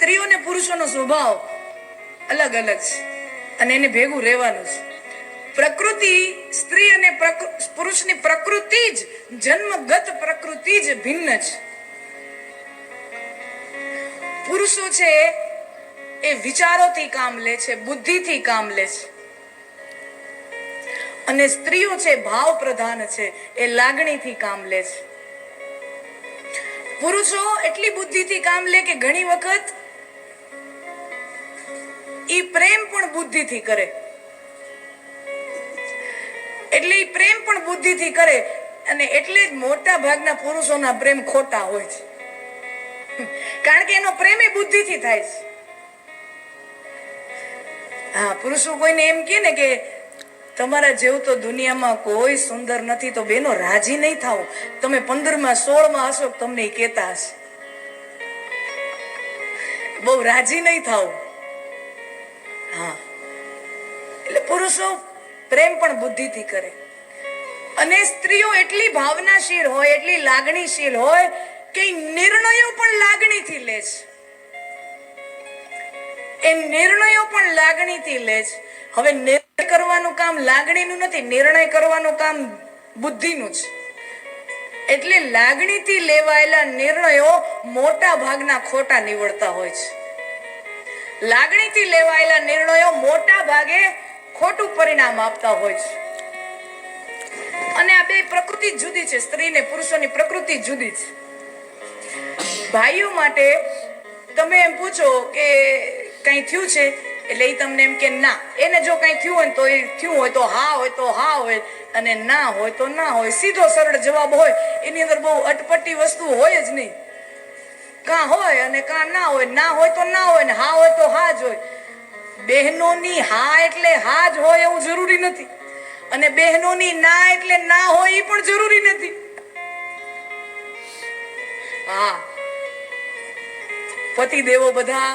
સ્ત્રીઓ અને પુરુષોનો સ્વભાવ અલગ અલગ છે અને એને ભેગું રહેવાનું છે. પ્રકૃતિ સ્ત્રી અને પુરુષની પ્રકૃતિ જ જન્મગત પ્રકૃતિ જ ભિન્ન છે. પુરુષો છે એ વિચારોથી કામ લે છે, બુદ્ધિથી કામ લે છે, અને સ્ત્રીઓ છે ભાવ પ્રધાન છે, એ લાગણીથી કામ લે છે. પુરુષો એટલી બુદ્ધિથી કામ લે કે ઘણી વખત ઈ પ્રેમ પણ બુદ્ધિથી કરે, એટલે ઈ પ્રેમ પણ બુદ્ધિથી કરે, અને એટલે જ મોટા ભાગના પુરુષોના પ્રેમ ખોટા હોય છે, કારણ કે એનો પ્રેમ એ બુદ્ધિથી થાય છે. હા, પુરુષો કોઈને એમ કહે ને કે તમારા જેવું તો દુનિયામાં કોઈ સુંદર નથી, તો બેનો રાજી નહીં થાવ, તમે 15માં 16માં હશો તમને એ કહેતા હશે, બહુ રાજી નહીં થાવ. હા, એટલે પુરુષો પ્રેમ પણ બુદ્ધિથી કરે, અને સ્ત્રીઓ એટલી ભાવનાશીલ હોય, એટલી લાગણીશીલ હોય કે નિર્ણયો પણ લાગણીથી લે છે. એ નિર્ણયો પણ લાગણીથી લે છે. હવે નિર્ણય કરવાનું કામ લાગણીનું નથી, નિર્ણય કરવાનું કામ બુદ્ધિનું છે. એટલે લાગણીથી લેવાયેલા નિર્ણયો મોટા ભાગના ખોટા નીવડતા હોય છે. લાગણીથી લેવાયેલા નિર્ણયો મોટા ભાગે ખોટું પરિણામ આપતા હોય છે. અને આ બે પ્રકૃતિ જુદી છે, સ્ત્રી ને પુરુષોની પ્રકૃતિ જુદી છે. ભાઈઓ માટે તમે એમ પૂછો કે કઈ થયું છે, એટલે એ તમને એમ કે ના. એને જો કઈ થયું હોય તો એ થયું હોય તો હા હોય તો હા હોય, અને ના હોય તો ના હોય. સીધો સરળ જવાબ હોય, એની અંદર બહુ અટપટી વસ્તુ હોય જ નહીં. કાં હોય અને કાં ના હોય, ના હોય તો ના હોય, ને હા હોય તો હા જ હોય. બહેનોની હા એટલે હા જ હોય એવું જરૂરી નથી, અને બહેનોની ના એટલે ના હોય એ પણ જરૂરી નથી. હા, પતિ દેવો બધા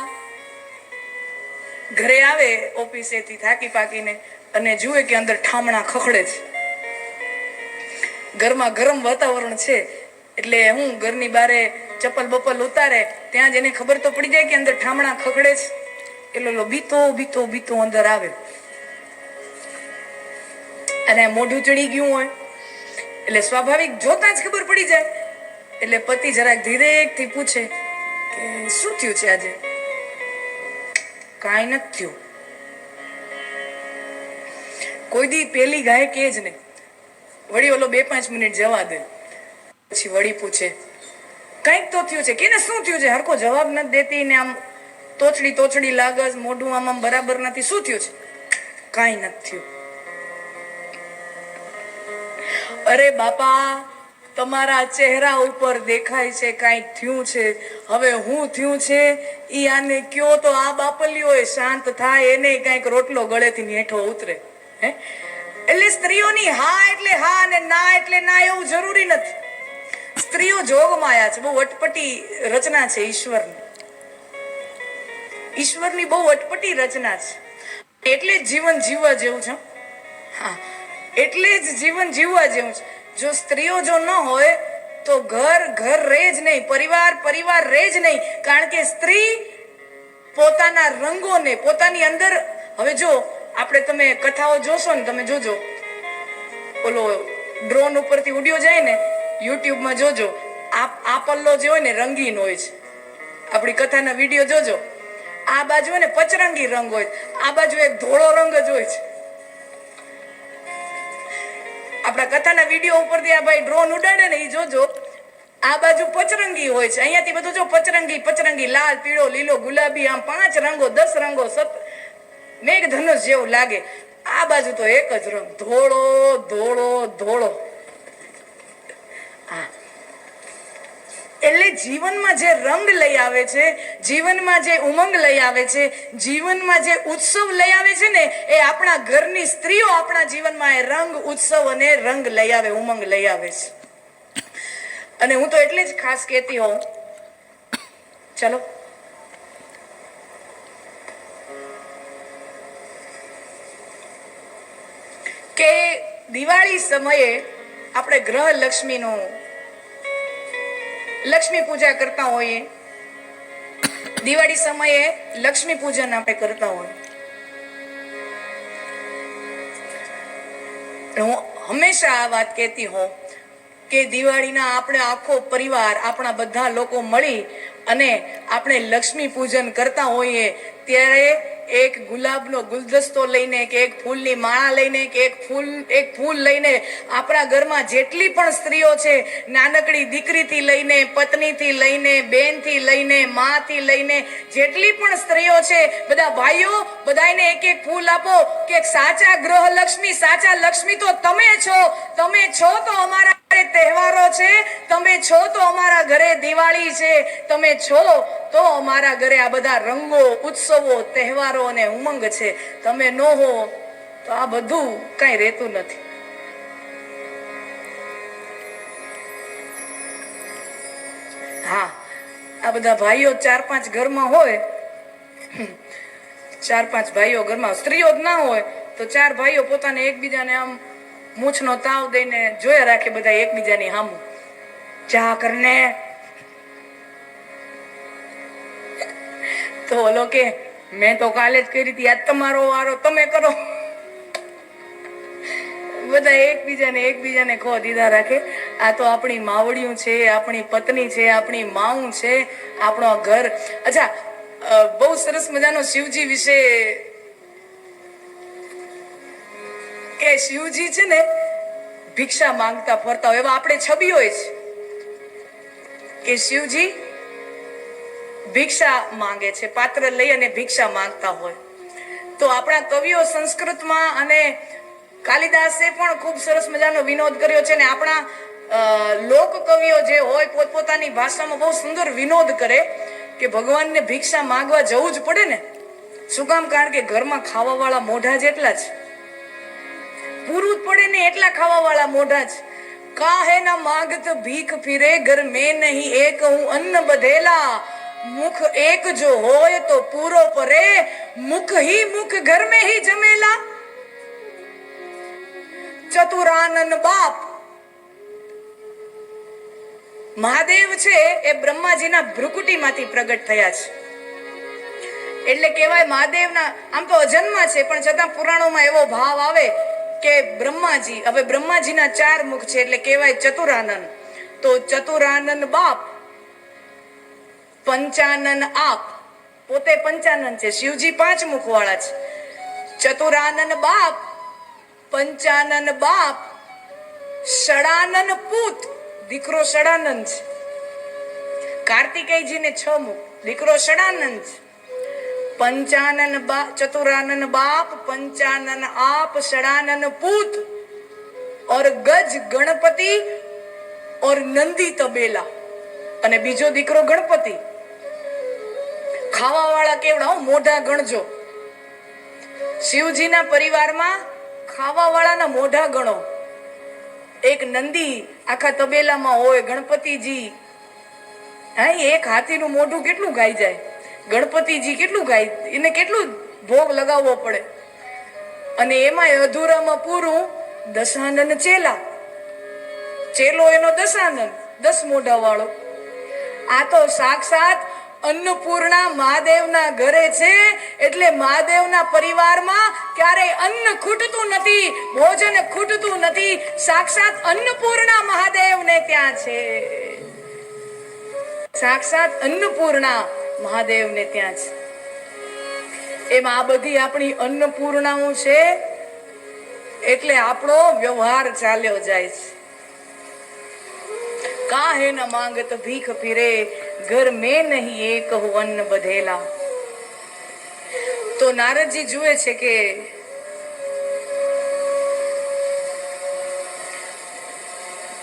ઘરે આવે ઓફિસેથી થાકી પાકીને, અને જુએ કે અંદર ઠામણા ખખડે છે. ઘરમાં ગરમ વાતાવરણ છે, એટલે હું ઘરની બારે ચપ્પલ બપ્પલ ઉતારે, ત્યાં જ એને ખબર તો પડી જાય કે અંદર ઠામણા ખખડે છે. એટલે બીતો બીતો બીતો અંદર આવે, અને મોઢું ચડી ગયું હોય એટલે સ્વાભાવિક જોતા જ ખબર પડી જાય. એટલે પતિ જરાક ધીરેકથી પૂછે કે શું થયું છે આજે? કાંઈ નથી થયું. કોઈ દી પેલી ગાય કે જ નહીં, વળી ઓલો 2-5 મિનિટ જવા દે, પછી વળી પૂછે કઈક તો થયું છે, કે શું થયું છે? હરખો જવાબ નથી દેતી ને આમ તોચડી લાગસ, મોઢું આમ બરાબર નથી, શું થયું છે? કાંઈ નથી થયું. અરે બાપા, તમારા ચહેરા ઉપર દેખાય છે કાંઈક થયું છે. હવે હું થયું છે ઈ આને કયો તો આ બાપલીઓ એ શાંત થાય, એને કાંઈક રોટલો ગળેથી હેઠો ઉતરે. હે, એટલે સ્ત્રીઓની હા એટલે હા અને ના એટલે ના એવું જરૂરી નથી. સ્ત્રીઓ જોગમાયા છે, બહુ અટપટી રચના છે ઈશ્વરની. ઈશ્વરની બહુ અટપટી રચના છે, એટલે જ જીવન જીવવા જેવું છે. હા, એટલે જ જીવન જીવવા જેવું છે. જો સ્ત્રીઓ જો ન હોય તો ઘર રહે જ નહીં, પરિવાર રહે જ નહીં. કારણ કે સ્ત્રી પોતાના રંગોને પોતાની અંદર, હવે જો આપણે તમે કથાઓ જોશો ને, તમે જોજો ઓલો ડ્રોન ઉપરથી ઉડ્યો જાય ને, યુટ્યુબમાં જોજો, આ પલ્લો જે હોય ને રંગીન હોય છે. આપણી કથાના વિડીયો જોજો, આ બાજુ ને પચરંગી રંગ હોય, આ બાજુ એક ધોળો રંગ જ હોય છે. આપણા કથાના વિડીયો ઉપરથી આ ભાઈ ડ્રોન ઉડાડે ને, એ જોજો, આ બાજુ પચરંગી હોય છે. અહીંયાથી બધું જો પચરંગી, લાલ, પીળો, લીલો, ગુલાબી, આમ 5 રંગો 10 રંગો મેઘધનુષ જેવું લાગે. આ બાજુ તો એક જ રંગ, ધોળો. હા, એટલે જીવનમાં જે રંગ લઈ આવે છે, જીવનમાં જે ઉમંગ લઈ આવે છે, જીવનમાં જે ઉત્સવ લઈ આવે છે ને, એ આપણા ઘરની સ્ત્રીઓ આપણા જીવનમાં એ રંગ, ઉત્સવ અને રંગ લઈ આવે, ઉમંગ લઈ આવે છે. અને હું તો એટલે જ ખાસ કહેતી હોઉં, ચલો કે દિવાળી સમયે આપણે ગ્રહ લક્ષ્મી પૂજા કરતા હોઈએ, દિવાળી સમયે લક્ષ્મી પૂજન આપણે કરતા હોય. હું હંમેશા આ વાત કહેતી હોઉં કે દિવાળીના આપણે આખો પરિવાર, આપણા બધા લોકો મળી અને આપણે લક્ષ્મી પૂજન કરતા હોઈએ ત્યારે એક ગુલાબનો ગુલદસ્તો લઈને કે એક ફૂલની માળા લઈને કે એક ફૂલ લઈને આપણા ઘરમાં જેટલી પણ સ્ત્રીઓ છે, નાનકડી દીકરીથી લઈને, પત્નીથી લઈને, બેનથી લઈને, માથી લઈને જેટલી પણ સ્ત્રીઓ છે, બધા ભાઈઓ બધાને એક એક ફૂલ આપો કે સાચા ગ્રહ લક્ષ્મી, સાચા લક્ષ્મી તો તમે છો. તમે છો તો અમારા તહેવારો છે, તમે છો તો અમારા ઘરે દિવાળી છે, તમે છો તો અમારા ઘરે આ બધા રંગો, ઉત્સવો, તહેવારો અને ઉમંગ છે. તમે ન હો તો આ બધું કઈ રહેતું નથી. હા, આ બધા ભાઈઓ 4-5 ઘરમાં હોય, 4-5 ભાઈઓ ઘરમાં, સ્ત્રીઓ જ ના હોય તો 4 ભાઈઓ પોતાને એકબીજાને આમ મૂછનો તાવ દઈને જોયા રાખે બધા એકબીજાની સામું. ચા કરને તો ઓલો કે મેં તો કાલે જ કરી હતી, આજ તમારો વારો, તમે કરો. બધા એકબીજાને ખો દીધા રાખે. આ તો આપણી માવડિયું છે, આપણી પત્ની છે, આપણી માઉં છે, આપણો ઘર. અચ્છા, બહુ સરસ મજાનો શિવજી વિશે કે શિવજી છે ને ભિક્ષા માંગતા ફરતા હોય, એવા આપણે છબીઓ છે કે શિવજી ભિક્ષા માંગે છે, પાત્ર લઈ અને ભિક્ષા માંગતા હોય. તો આપણા કવિઓ સંસ્કૃતમાં અને કાલિદાસે પણ ખૂબ સરસ મજાનો વિનોદ કર્યો છે ને આપણા લોક કવિઓ જે હોય પોતપોતાની ભાષામાં બહુ સુંદર વિનોદ કરે કે ભગવાનને ભિક્ષા માંગવા જવું જ પડે ને. શું કામ? કારણ કે ઘરમાં ખાવા વાળા મોઢા જેટલા જ, પૂરું જ પડે ને એટલા ખાવા વાળા મોઢા જ. કાહે ના માંગત ભીખ ફિરે, ઘર મેં નહીં એક હું અન્ન બધેલા. મુખ એક જો હોય તો પૂરો પરે, મુખ હી મુખ ઘર મેં હી જમેલા. ચતુરાનન બાપ મહાદેવ છે એ બ્રહ્માજીના ભ્રુકુટીમાંથી પ્રગટ થયા છે. એટલે કહેવાય મહાદેવના, આમ તો અજન્મા છે પણ છતાં પુરાણોમાં એવો ભાવ આવે કે બ્રહ્માજી, હવે બ્રહ્માજીના 4 મુખ છે એટલે કહેવાય ચતુરાનન. તો ચતુરાનન બાપ, પંચાનન આપ, પોતે પંચાનન છે, શિવજી 5 મુખ વાળા છે. ચતુરાનન બાપ, પંચાનન બાપ, ષડાનન પૂત, દીકરો ષડાનંદ છે. કાર્તિકેયજીને 6 મુખ, દીકરો ષડાનંદ છે. पंचानन चतुरानन बाप, पंचानन आप, षडानन पूत और गज गणपति और नंदी तबेला. અને બીજો દીકરો ગણપતિ. ખાવા વાળા કેવડા, મોઢા ગણજો. શિવજીના પરિવારમાં ખાવા વાળાના મોઢા ગણો. એક નંદી આખા તબેલામાં હોય, ગણપતિજી. હા, એક હાથીનું મોઢું કેટલું ગાઈ જાય, ગણપતિજી કેટલું ગાય, એને કેટલું ભોગ લગાવવો પડે. અને એમાં અધૂરામાં પૂરું દશાનન ચેલા, ચેલો એનો દશાનન, 10 મોઢા વાળો. આ તો સાક્ષાત અન્નપૂર્ણા મહાદેવના ઘરે છે. એટલે મહાદેવના પરિવારમાં ક્યારેય અન્ન ખૂટતું નથી, ભોજન ખૂટતું નથી. સાક્ષાત અન્નપૂર્ણા મહાદેવને ત્યાં છે, સાક્ષાત અન્નપૂર્ણા મહાદેવને ત્યાં છે. એમાં આ બધી આપણી અન્નપૂર્ણાઓ છે એટલે આપણો વ્યવહાર ચાલ્યો જાય છે. કાહે ન માંગત ભીખ ફિરે, ઘર મેં નહીં એક હું અન્ન બધેલા. તો નારદજી જુએ છે કે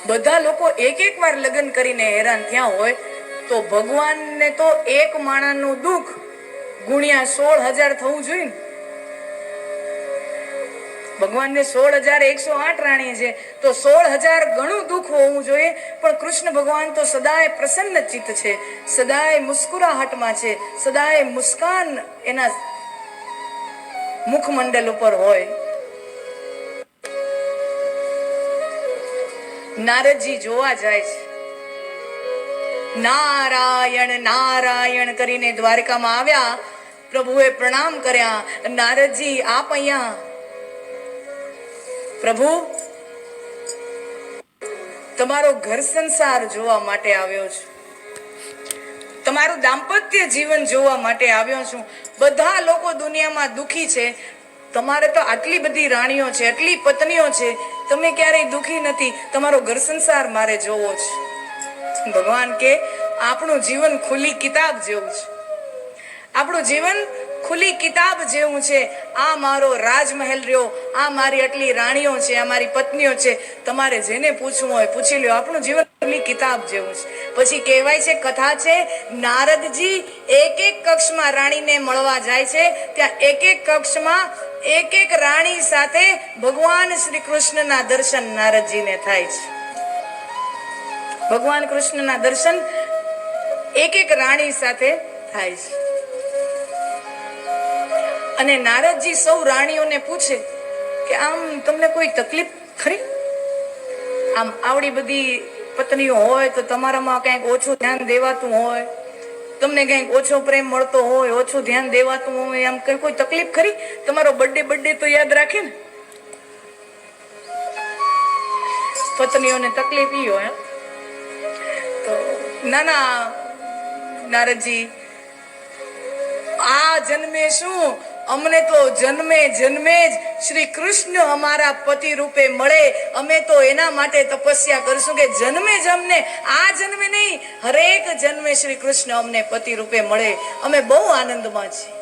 બધા લોકો એક વાર લગ્ન કરીને હેરાન થયા હોય તો ભગવાનને તો એક માણસનું દુઃખ ગુણ્યા 16,000 થવું જોઈએ. ભગવાનને 16,108 રાણી છે તો 16,000 ગણું દુઃખ હોવું જોઈએ. પણ કૃષ્ણ ભગવાન તો સદાય પ્રસન્ન ચિત્ત છે, સદાય મુસ્કુરાહટમાં છે, સદાય મુસ્કાન એના મુખમંડલ ઉપર હોય. નારદજી જોવા જાય છે નારાયણ નારાયણ કરીને દ્વારકામાં આવ્યા. પ્રભુએ પ્રણામ કર્યા. નારદજી આપ અહીંયા? પ્રભુ તમારો ઘર સંસાર જોવા માટે આવ્યો છું, તમારું દાંપત્ય જીવન જોવા માટે આવ્યો છું. બધા લોકો દુનિયામાં દુખી છે, તમારે તો આટલી બધી રાણીઓ છે, આટલી પત્નીઓ છે, તમે ક્યારેય દુખી નથી. તમારો ઘર સંસાર મારે જોવો છે. ભગવાન કે આપણું જીવન ખુલ્લી કિતાબ જેવું છે, આપણું જીવન ખુલ્લી કિતાબ જેવું છે. આ મારો રાજમહેલ રહ્યો, આ મારી આટલી રાણીઓ છે, આ મારી પત્નીઓ છે, તમારે જેને પૂછવું હોય પૂછી લ્યો. આપણું જીવન ખુલ્લી કિતાબ જેવું છે. પછી કહેવાય છે, કથા છે, નારદજી એક એક કક્ષમાં રાણીને મળવા જાય છે. ત્યાં એક એક કક્ષમાં એક એક રાણી સાથે ભગવાન શ્રી કૃષ્ણના દર્શન નારદજીને થાય છે. ભગવાન કૃષ્ણના દર્શન એક એક રાણી સાથે થાય છે. અને નારદજી સૌ રાણીઓને પૂછે કે આમ તમને કોઈ તકલીફ ખરી? આમ આવડી બધી પત્નીઓ હોય તો તમારામાં કંઈક ઓછું ધ્યાન દેવાતું હોય, તમને કંઈક ઓછો પ્રેમ મળતો હોય, ઓછું ધ્યાન દેવાતું હોય, આમ કોઈ તકલીફ ખરી? તમારો બર્થડે તો યાદ રાખે ને. પત્નીઓને તકલીફ ઈ હોય તો ના નારદજી, આ જન્મે શું, અમને તો જન્મે જન્મે જ શ્રી કૃષ્ણ અમારા પતિ રૂપે મળે. અમે તો એના માટે તપસ્યા કરશું કે જન્મે જન્મે, આ જન્મે નહીં, હરેક જન્મે શ્રી કૃષ્ણ અમને પતિ રૂપે મળે. અમે બહુ આનંદમાં છીએ.